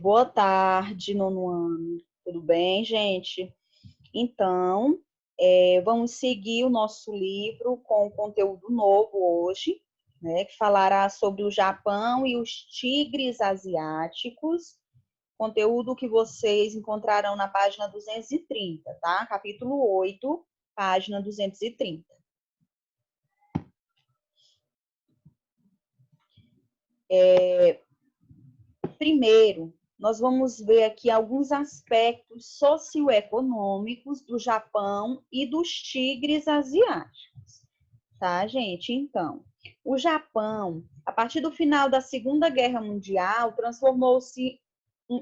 Boa tarde, nono ano. Tudo bem, gente? Então, vamos seguir o nosso livro com conteúdo novo hoje, né, que falará sobre o Japão e os tigres asiáticos, conteúdo que vocês encontrarão na página 230, tá? Capítulo 8, página 230. Primeiro, nós vamos ver aqui alguns aspectos socioeconômicos do Japão e dos tigres asiáticos, tá, gente? Então, o Japão, a partir do final da Segunda Guerra Mundial, transformou-se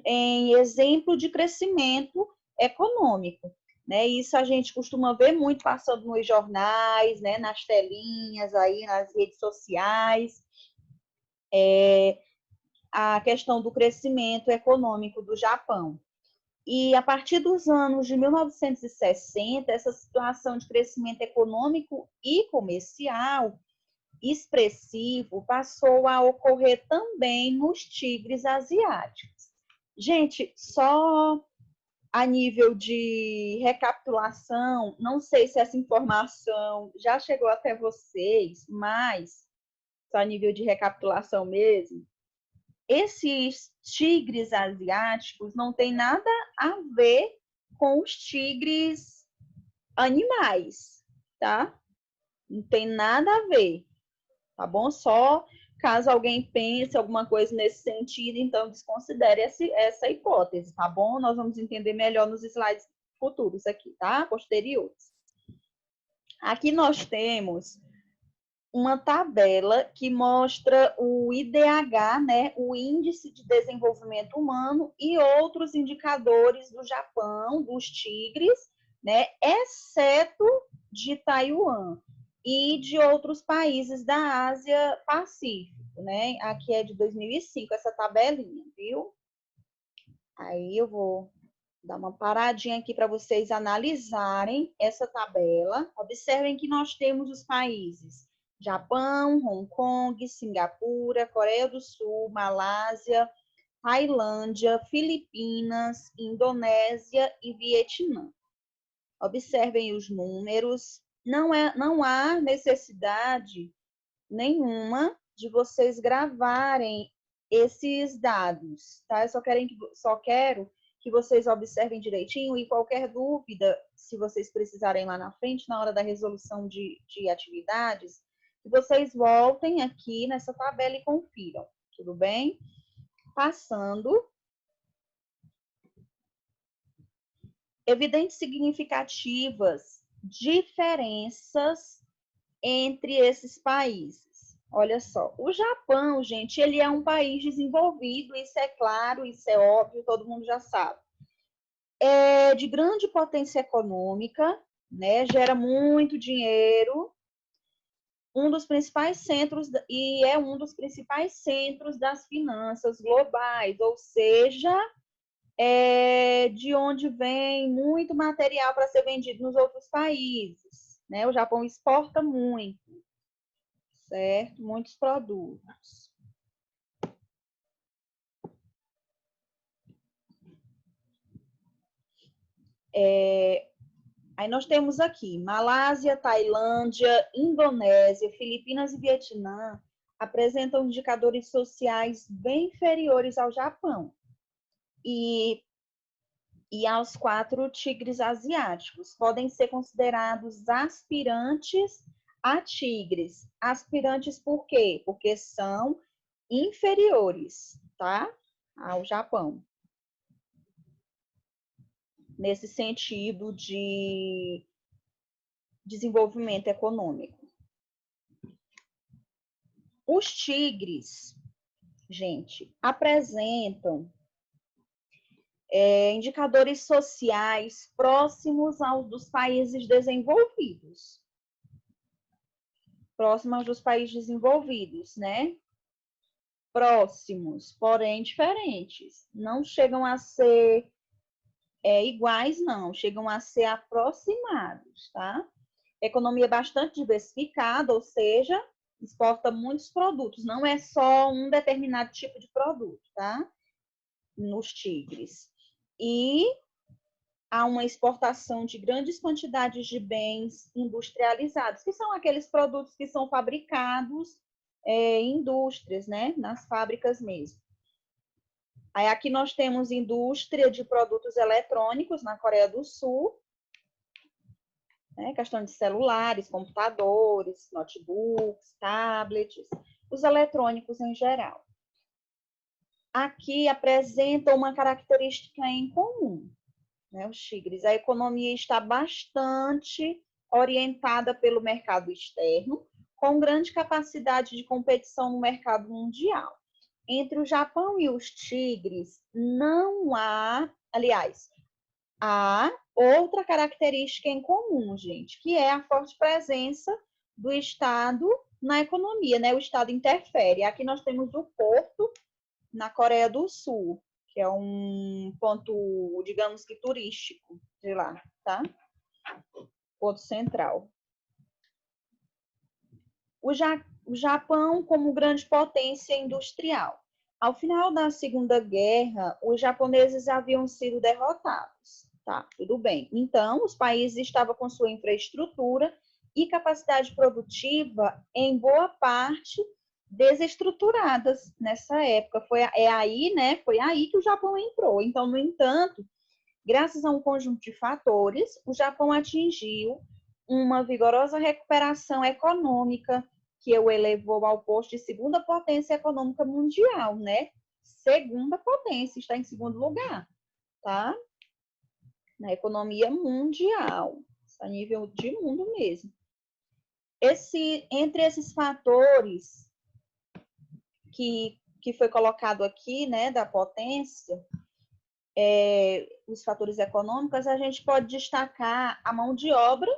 em exemplo de crescimento econômico, né? Isso a gente costuma ver muito passando nos jornais, né? Nas telinhas aí, nas redes sociais. A questão do crescimento econômico do Japão. E a partir dos anos de 1960, essa situação de crescimento econômico e comercial expressivo passou a ocorrer também nos tigres asiáticos. Gente, só a nível de recapitulação, não sei se essa informação já chegou até vocês, mas só a nível de recapitulação mesmo, esses tigres asiáticos não tem nada a ver com os tigres animais, tá? Não tem nada a ver, tá bom? Só caso alguém pense alguma coisa nesse sentido, então desconsidere essa hipótese, tá bom? Nós vamos entender melhor nos slides futuros aqui, tá? Posteriores. Aqui nós temos uma tabela que mostra o IDH, né, o Índice de Desenvolvimento Humano, e outros indicadores do Japão, dos tigres, né, exceto de Taiwan e de outros países da Ásia Pacífico, né? Aqui é de 2005 essa tabelinha, viu? Aí eu vou dar uma paradinha aqui para vocês analisarem essa tabela. Observem que nós temos os países Japão, Hong Kong, Singapura, Coreia do Sul, Malásia, Tailândia, Filipinas, Indonésia e Vietnã. Observem os números. Não há necessidade nenhuma de vocês gravarem esses dados, tá? Eu só quero que vocês observem direitinho, e qualquer dúvida, se vocês precisarem lá na frente, na hora da resolução de atividades, que vocês voltem aqui nessa tabela e confiram, tudo bem? Passando. Evidentes significativas diferenças entre esses países. Olha só, o Japão, gente, ele é um país desenvolvido, isso é claro, isso é óbvio, todo mundo já sabe. É de grande potência econômica, né? Gera muito dinheiro, um dos principais centros, e é um dos principais centros das finanças globais, ou seja, de onde vem muito material para ser vendido nos outros países, né? O Japão exporta muito, certo? Muitos produtos. Aí nós temos aqui Malásia, Tailândia, Indonésia, Filipinas e Vietnã apresentam indicadores sociais bem inferiores ao Japão e aos 4 tigres asiáticos. Podem ser considerados aspirantes a tigres. Aspirantes por quê? Porque são inferiores, tá? Ao Japão. Nesse sentido de desenvolvimento econômico. Os tigres, gente, apresentam indicadores sociais próximos aos dos países desenvolvidos. Próximos dos países desenvolvidos, né? Próximos, porém diferentes. Não chegam a ser iguais, não. Chegam a ser aproximados, tá? Economia bastante diversificada, ou seja, exporta muitos produtos. Não é só um determinado tipo de produto, tá? nos tigres. E há uma exportação de grandes quantidades de bens industrializados, que são aqueles produtos que são fabricados em indústrias, né? Nas fábricas mesmo. Aí aqui nós temos indústria de produtos eletrônicos na Coreia do Sul, né? Questão de celulares, computadores, notebooks, tablets, os eletrônicos em geral. Aqui apresenta uma característica em comum, né, os tigres. A economia está bastante orientada pelo mercado externo, com grande capacidade de competição no mercado mundial. Entre o Japão e os tigres, não há, aliás, há outra característica em comum, gente, que é a forte presença do Estado na economia, né? O Estado interfere. Aqui nós temos o porto na Coreia do Sul, que é um ponto, digamos que turístico de lá, tá? Ponto central. O Japão como grande potência industrial. Ao final da Segunda Guerra, os japoneses haviam sido derrotados. Tá, tudo bem. Então, os países estavam com sua infraestrutura e capacidade produtiva, em boa parte, desestruturadas nessa época. Foi aí que o Japão entrou. Então, no entanto, graças a um conjunto de fatores, o Japão atingiu uma vigorosa recuperação econômica, que o elevou ao posto de segunda potência econômica mundial, né? Segunda potência, está em segundo lugar, tá? Na economia mundial, a nível de mundo mesmo. Entre esses fatores que foi colocado aqui, né, da potência, os fatores econômicos, a gente pode destacar a mão de obra,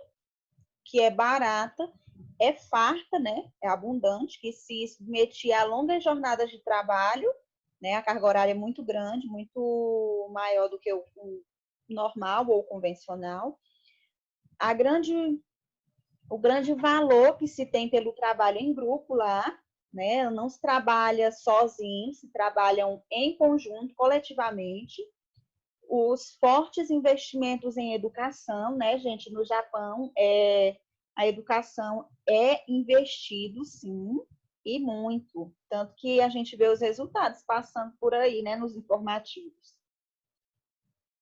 que é barata, é farta, né, é abundante, que se submetia a longas jornadas de trabalho, né, a carga horária é muito grande, muito maior do que o normal ou convencional. O grande valor que se tem pelo trabalho em grupo lá, né? Não se trabalha sozinho, se trabalham em conjunto, coletivamente. Os fortes investimentos em educação, né, gente? No Japão, a educação é investido, sim, e muito. Tanto que a gente vê os resultados passando por aí, né, nos informativos.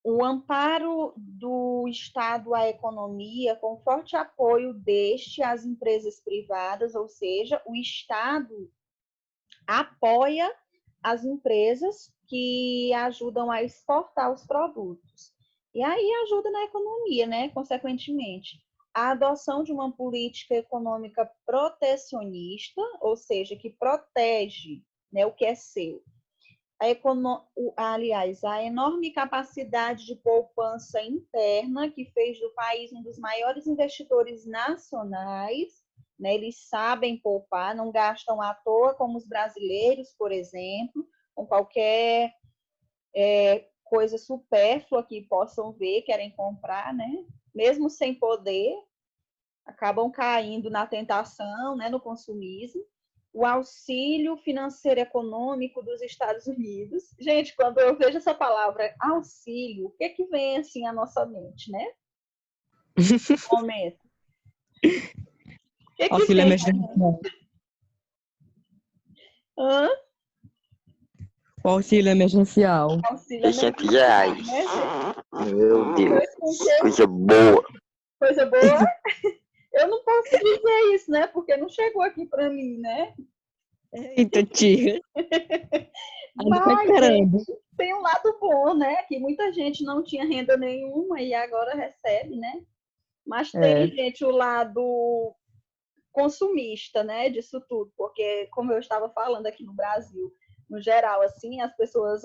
O amparo do Estado à economia, com forte apoio deste às empresas privadas, ou seja, o Estado apoia as empresas que ajudam a exportar os produtos. E aí ajuda na economia, né? Consequentemente, a adoção de uma política econômica protecionista, ou seja, que protege, né, o que é seu. A enorme capacidade de poupança interna que fez do país um dos maiores investidores nacionais, né? Eles sabem poupar, não gastam à toa como os brasileiros, por exemplo, com qualquer coisa supérflua que possam ver, querem comprar, né? Mesmo sem poder, acabam caindo na tentação, né? No consumismo. O auxílio financeiro econômico dos Estados Unidos. Gente, quando eu vejo essa palavra auxílio, o que vem assim à nossa mente, né? Momento. O que Auxílio vem? emergencial. Hã? O auxílio emergencial. Auxílio R$ 600. né, gente? Meu Deus, Com que coisa boa. coisa boa? Eu não posso dizer isso, né? Porque não chegou aqui para mim, né? Eita, tia. Ainda tá Mas, esperando. gente, tem um lado bom, né? Que muita gente não tinha renda nenhuma e agora recebe, né? Mas tem, gente, o lado consumista, né? Disso tudo, porque como eu estava falando aqui no Brasil, no geral, assim, as pessoas,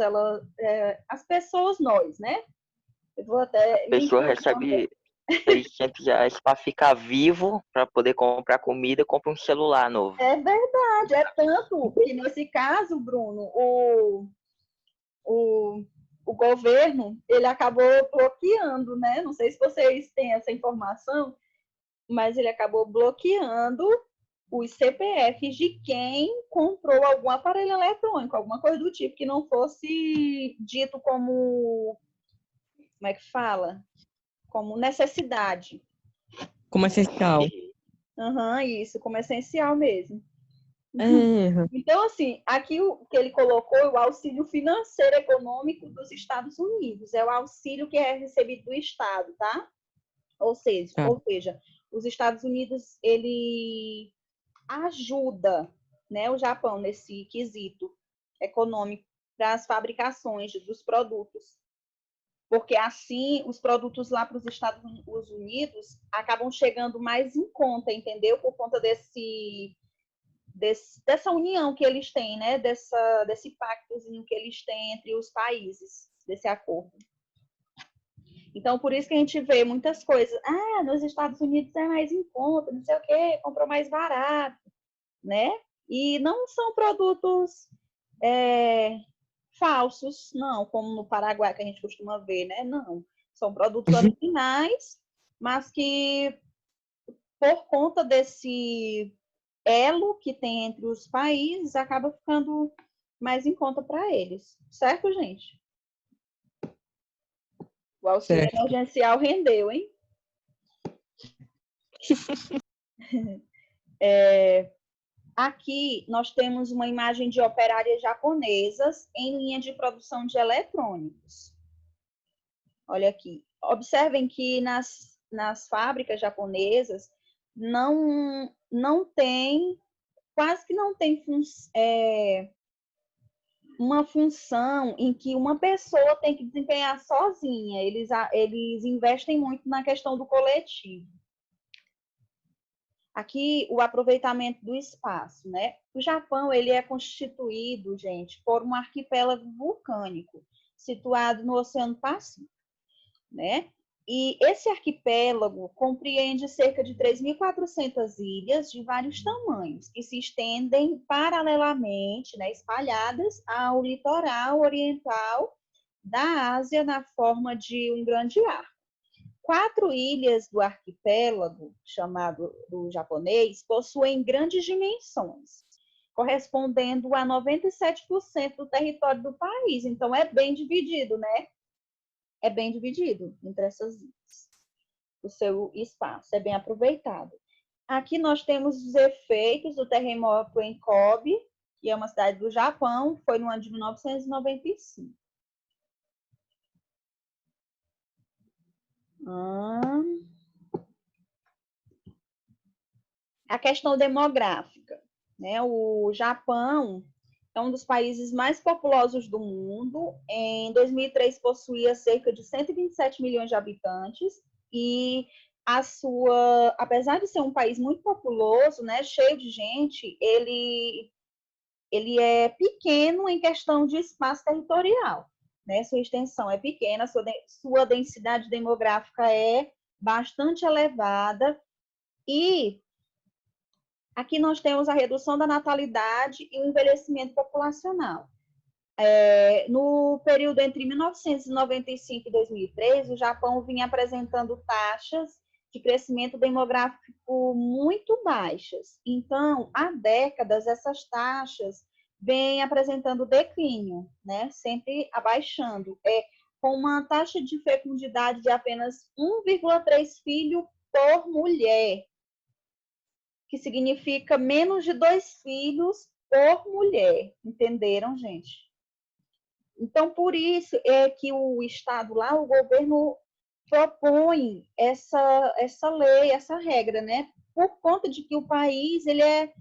nós, né? Eu vou até A pessoa recebe R$ 600 para ficar vivo, para poder comprar comida, compra um celular novo. É verdade, é tanto que nesse caso, Bruno, o governo, ele acabou bloqueando, né? Não sei se vocês têm essa informação, mas ele acabou bloqueando os CPFs de quem comprou algum aparelho eletrônico, alguma coisa do tipo, que não fosse dito como é que fala? Como necessidade. Como essencial. Isso, como essencial mesmo. É. Então, assim, aqui o que ele colocou é o auxílio financeiro econômico dos Estados Unidos. É o auxílio que é recebido do Estado, tá? Ou seja, os Estados Unidos, ele ajuda, né, o Japão nesse quesito econômico para as fabricações dos produtos. Porque assim os produtos lá para os Estados Unidos acabam chegando mais em conta, entendeu? Por conta dessa união que eles têm, né? Desse pactozinho que eles têm entre os países, desse acordo. Então, por isso que a gente vê muitas coisas. Ah, nos Estados Unidos é mais em conta, não sei o quê, comprou mais barato, né? E não são produtos falsos, não, como no Paraguai que a gente costuma ver, né? Não. São produtos originais, mas que por conta desse elo que tem entre os países, acaba ficando mais em conta para eles. Certo, gente? O auxílio Certo. emergencial rendeu, hein? Aqui nós temos uma imagem de operárias japonesas em linha de produção de eletrônicos. Olha aqui. Observem que nas fábricas japonesas não tem, quase que não tem uma função em que uma pessoa tem que desempenhar sozinha. Eles investem muito na questão do coletivo. Aqui, o aproveitamento do espaço, né? O Japão, ele é constituído, gente, por um arquipélago vulcânico, situado no Oceano Pacífico, né? E esse arquipélago compreende cerca de 3.400 ilhas de vários tamanhos, que se estendem paralelamente, né, espalhadas ao litoral oriental da Ásia na forma de um grande arco. 4 ilhas do arquipélago, chamado do japonês, possuem grandes dimensões, correspondendo a 97% do território do país. Então, é bem dividido, né? É bem dividido entre essas ilhas. O seu espaço é bem aproveitado. Aqui nós temos os efeitos do terremoto em Kobe, que é uma cidade do Japão, foi no ano de 1995. A questão demográfica, né? O Japão é um dos países mais populosos do mundo. Em 2003 possuía cerca de 127 milhões de habitantes e apesar de ser um país muito populoso, né, cheio de gente, ele é pequeno em questão de espaço territorial, né? Sua extensão é pequena, sua densidade demográfica é bastante elevada e aqui nós temos a redução da natalidade e o envelhecimento populacional. No período entre 1995 e 2003, o Japão vinha apresentando taxas de crescimento demográfico muito baixas. Então, há décadas, essas taxas vêm apresentando declínio, né? Sempre abaixando. Com uma taxa de fecundidade de apenas 1,3 filho por mulher, que significa menos de 2 filhos por mulher. Entenderam, gente? Então, por isso é que o Estado lá, o governo propõe essa lei, essa regra, né? Por conta de que o país ele é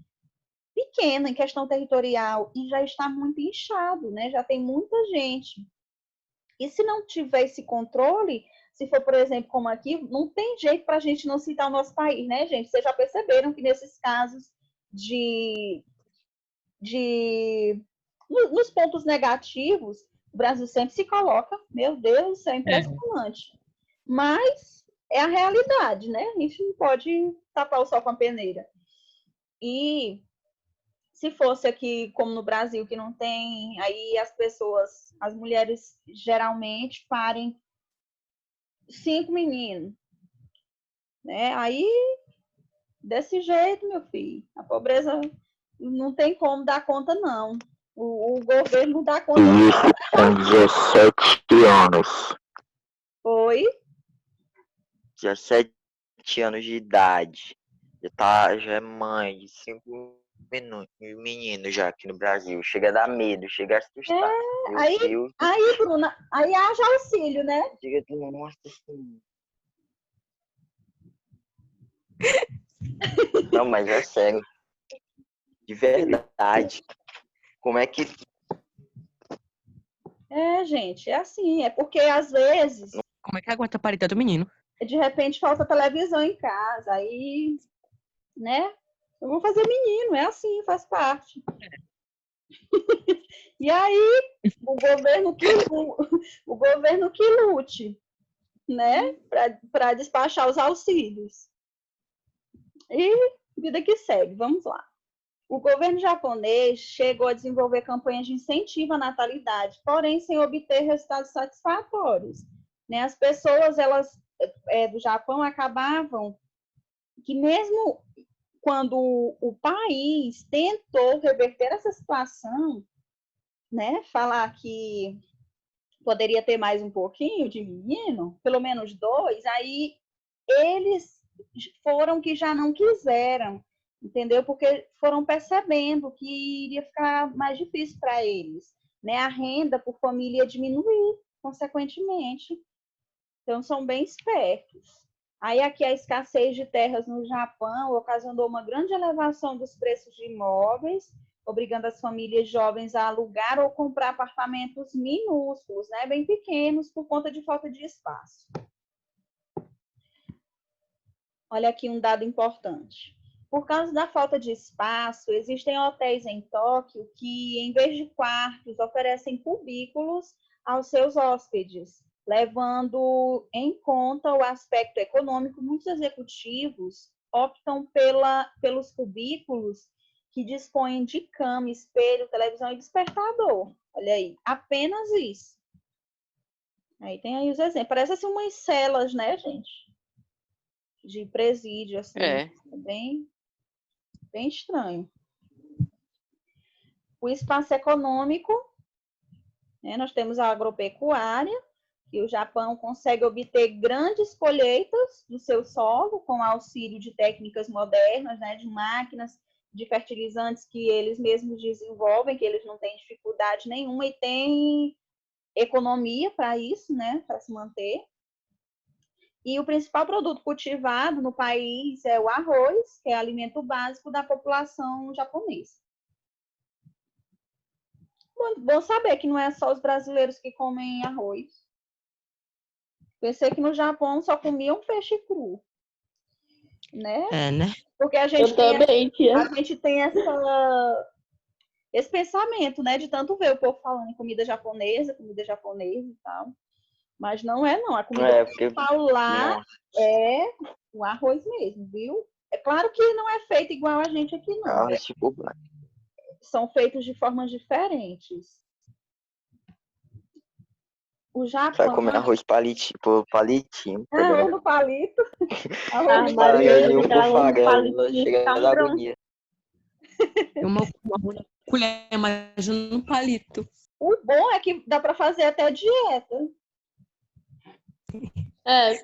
pequeno em questão territorial e já está muito inchado, né? Já tem muita gente. E se não tiver esse controle, se for, por exemplo, como aqui, não tem jeito para a gente não citar o nosso país, né, gente? Vocês já perceberam que nesses casos nos pontos negativos, o Brasil sempre se coloca, meu Deus, isso é impressionante. Mas é a realidade, né? A gente não pode tapar o sol com a peneira. E se fosse aqui, como no Brasil, que não tem, aí as mulheres geralmente parem 5 meninos, né? Aí Desse jeito, meu filho. A pobreza não tem como dar conta, não. O governo não dá conta, não. Isso com 17 anos. Oi? 17 anos de idade. Já é mãe de 5 meninos já aqui no Brasil. Chega a dar medo, chega a assustar. Meu Deus. Aí, Bruna, aí haja auxílio, né? Chega de nossa senhora. Não, mas é sério. De verdade. Como é que. Gente, é assim. É porque, às vezes, Como é que aguenta a parede do menino? de repente, falta televisão em casa. Aí, né? Eu vou fazer menino. É assim, faz parte. E aí, o governo que lute, né? Para despachar os auxílios. E vida que segue. Vamos lá. O governo japonês chegou a desenvolver campanhas de incentivo à natalidade, porém sem obter resultados satisfatórios. Né? As pessoas do Japão acabavam que mesmo quando o país tentou reverter essa situação, né, falar que poderia ter mais um pouquinho de menino, pelo menos 2, aí eles foram que já não quiseram, entendeu? Porque foram percebendo que iria ficar mais difícil para eles, né? A renda por família diminuir, consequentemente. Então, são bem espertos. Aí, aqui, a escassez de terras no Japão ocasionou uma grande elevação dos preços de imóveis, obrigando as famílias jovens a alugar ou comprar apartamentos minúsculos, né? Bem pequenos, por conta de falta de espaço. Olha aqui um dado importante. Por causa da falta de espaço, existem hotéis em Tóquio que, em vez de quartos, oferecem cubículos aos seus hóspedes, levando em conta o aspecto econômico. Muitos executivos optam pelos cubículos que dispõem de cama, espelho, televisão e despertador. Olha aí, apenas isso. Aí tem aí os exemplos. Parece assim umas celas, né, gente? De presídio, assim. É. Bem estranho. O espaço econômico, né, nós temos a agropecuária, que o Japão consegue obter grandes colheitas do seu solo com auxílio de técnicas modernas, né, de máquinas, de fertilizantes que eles mesmos desenvolvem, que eles não têm dificuldade nenhuma e têm economia para isso, né, para se manter. E o principal produto cultivado no país é o arroz, que é alimento básico da população japonesa. Bom saber que não é só os brasileiros que comem arroz. Pensei que no Japão só comiam peixe cru, né? É, né? Porque a gente tem esse pensamento, né? De tanto ver o povo falando em comida japonesa e tal. Mas não é, não. A comida principal lá é o arroz mesmo, viu? É claro que não é feito igual a gente aqui, não. São feitos de formas diferentes. O Japão... Vai comer arroz palitinho. Arroz no palito. Arroz no chega da agonia. Uma colher, mas num palito. O bom é que dá para fazer até dieta.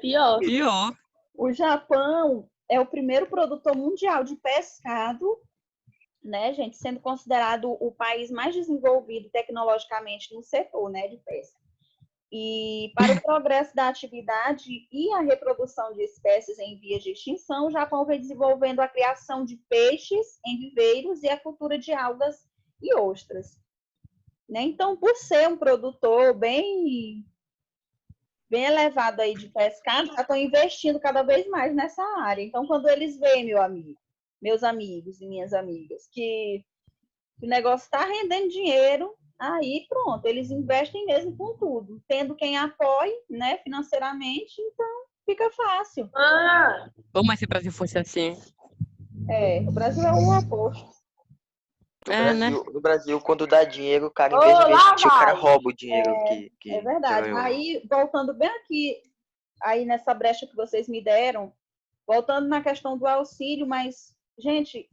Pior. O Japão é o primeiro produtor mundial de pescado, né, gente, sendo considerado o país mais desenvolvido tecnologicamente no setor, né, de pesca. E para o progresso da atividade e a reprodução de espécies em vias de extinção, o Japão vem desenvolvendo a criação de peixes em viveiros e a cultura de algas e ostras. Né? Então, por ser um produtor bem elevado aí de pescado, já estão investindo cada vez mais nessa área. Então, quando eles veem, meus amigos e minhas amigas, que o negócio está rendendo dinheiro, aí pronto, eles investem mesmo com tudo, tendo quem apoie, né, financeiramente, então fica fácil. Mas se o Brasil fosse assim? O Brasil é o oposto. No Brasil, quando dá dinheiro, o cara, em vez de investir, o cara rouba o dinheiro que é verdade. ganhou. Aí, voltando bem aqui, aí nessa brecha que vocês me deram, voltando na questão do auxílio, mas, gente,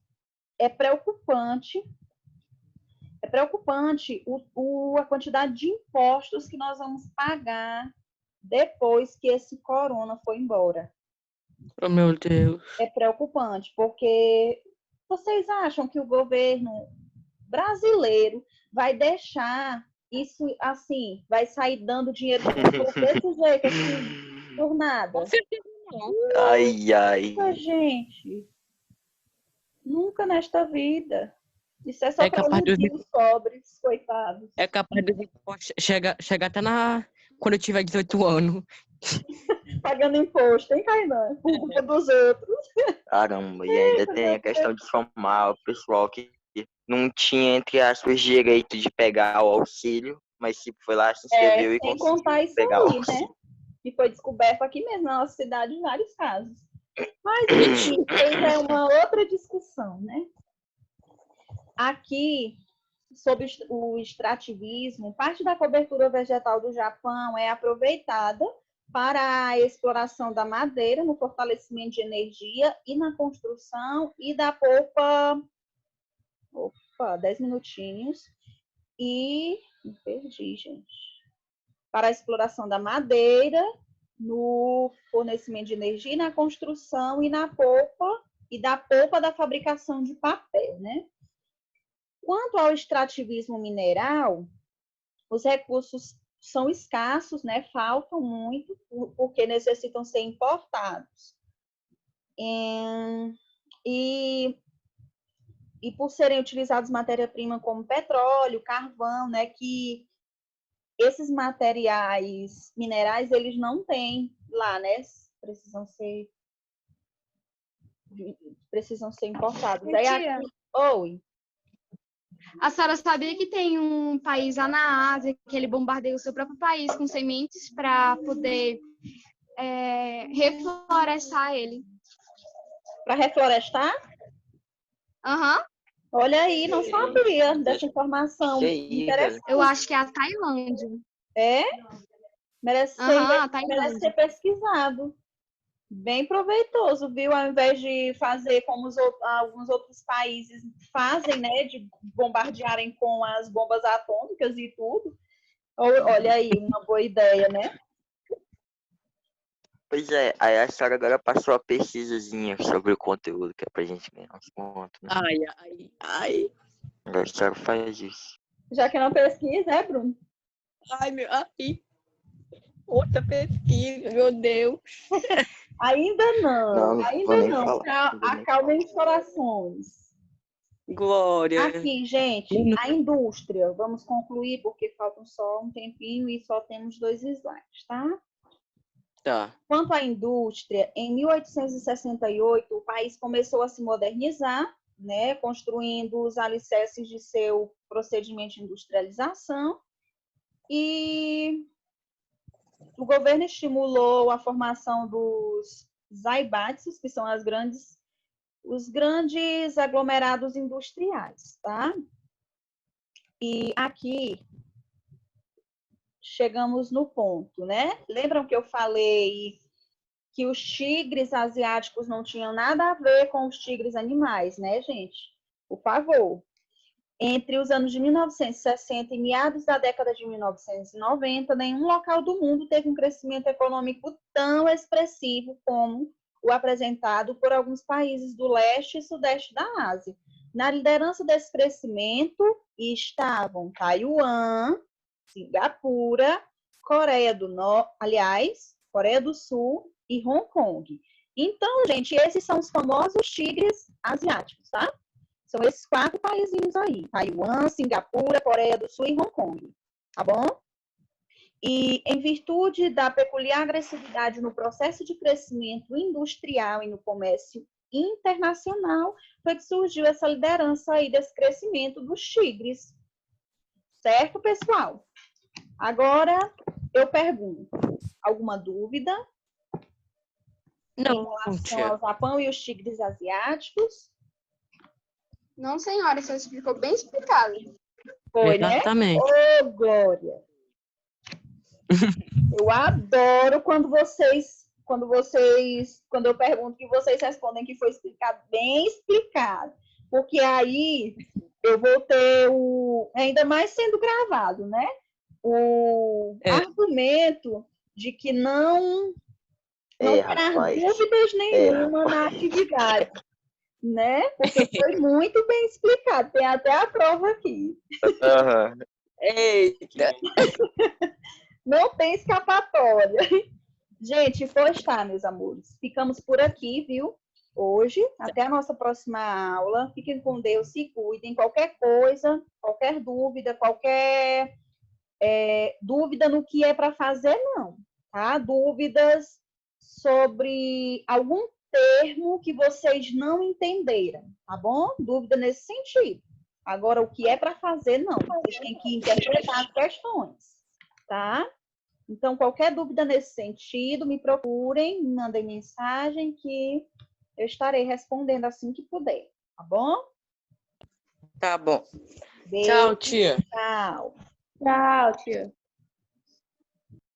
é preocupante a quantidade de impostos que nós vamos pagar depois que esse corona foi embora. Oh, meu Deus. É preocupante, porque vocês acham que o governo brasileiro vai deixar isso assim, vai sair dando dinheiro desse jeito, assim, por nada? Com certeza não. Ai, ai. Gente, nunca nesta vida. Isso é só É para capaz de iludir os pobres, coitados. É capaz de chegar até quando eu tiver 18 anos. Pagando imposto, hein, Kainan? Por culpa dos outros. Caramba, e ainda tem a questão de somar o pessoal que não tinha, entre aspas, direito de pegar o auxílio, mas tipo, foi lá, se inscreveu e Sem conseguiu contar isso pegar o aí, né? auxílio. Que foi descoberto aqui mesmo na nossa cidade em vários casos. Mas, enfim, isso aí já é uma outra discussão, né? Aqui, sobre o extrativismo, parte da cobertura vegetal do Japão é aproveitada para a exploração da madeira, no fortalecimento de energia e na construção e da polpa. Opa, 10 minutinhos. E me perdi, gente. Para a exploração da madeira, no fornecimento de energia, e na construção e na polpa e da polpa da fabricação de papel, né? Quanto ao extrativismo mineral, os recursos são escassos, né? Faltam muito, porque necessitam ser importados. E por serem utilizados matéria-prima como petróleo, carvão, né? Que esses materiais minerais, eles não têm lá, né? Precisam ser importados. Aí aqui... Oi. A senhora sabia que tem um país lá na Ásia que ele bombardeia o seu próprio país com sementes para poder reflorestar ele? Para reflorestar? Aham. Olha aí, não sabia dessa informação. Interessante. Eu acho que é a Tailândia. É? Merece ser pesquisado. Bem proveitoso, viu? Ao invés de fazer como alguns outros países fazem, né? De bombardearem com as bombas atômicas e tudo. Olha aí, uma boa ideia, né? Pois é, aí a senhora agora passou a pesquisazinha sobre o conteúdo, que é pra gente ganhar uns pontos, né? Ai. Agora a senhora faz isso. Já que não pesquisa, é, Bruno? Ai. Outra pesquisa, meu Deus. Ainda não. Acalmem os corações. Glória. Aqui, gente, a indústria. Vamos concluir, porque faltam só um tempinho e só temos 2 slides, tá? Tá. Quanto à indústria, em 1868, o país começou a se modernizar, né, construindo os alicerces de seu procedimento de industrialização, e o governo estimulou a formação dos zaibatsus, que são os grandes aglomerados industriais, tá? E aqui chegamos no ponto, né? Lembram que eu falei que os tigres asiáticos não tinham nada a ver com os tigres animais, né, gente? Por favor. Entre os anos de 1960 e meados da década de 1990, nenhum local do mundo teve um crescimento econômico tão expressivo como o apresentado por alguns países do leste e sudeste da Ásia. Na liderança desse crescimento estavam Taiwan, Singapura, Coreia do Sul e Hong Kong. Então, gente, esses são os famosos tigres asiáticos, tá? São esses 4 países aí: Taiwan, Singapura, Coreia do Sul e Hong Kong. Tá bom? E em virtude da peculiar agressividade no processo de crescimento industrial e no comércio internacional, foi que surgiu essa liderança aí desse crescimento dos tigres. Certo, pessoal? Agora, eu pergunto, alguma dúvida? Não, em relação ao Japão e os tigres asiáticos? Não, senhora, você explicou bem explicado. Foi, exatamente. né? Ô, Glória! Eu adoro quando vocês quando eu pergunto que vocês respondem que foi explicado, bem explicado. Porque aí eu vou ter ainda mais sendo gravado, né? O argumento de que não terá rapaz. dúvidas nenhuma na atividade, né? Porque foi muito bem explicado, tem até a prova aqui. Aham. Eita. Não tem escapatória. Gente, pois tá, meus amores. Ficamos por aqui, viu? Hoje, até a nossa próxima aula. Fiquem com Deus, se cuidem. Qualquer coisa, qualquer dúvida, qualquer dúvida no que é para fazer, não. Tá? Dúvidas sobre algum termo que vocês não entenderam, tá bom? Dúvida nesse sentido. Agora, o que é para fazer, não. Vocês têm que interpretar as questões, tá? Então, qualquer dúvida nesse sentido, me procurem, me mandem mensagem que eu estarei respondendo assim que puder, tá bom? Tá bom. Beijo, Tchau, tia. tchau. Tchau, tia.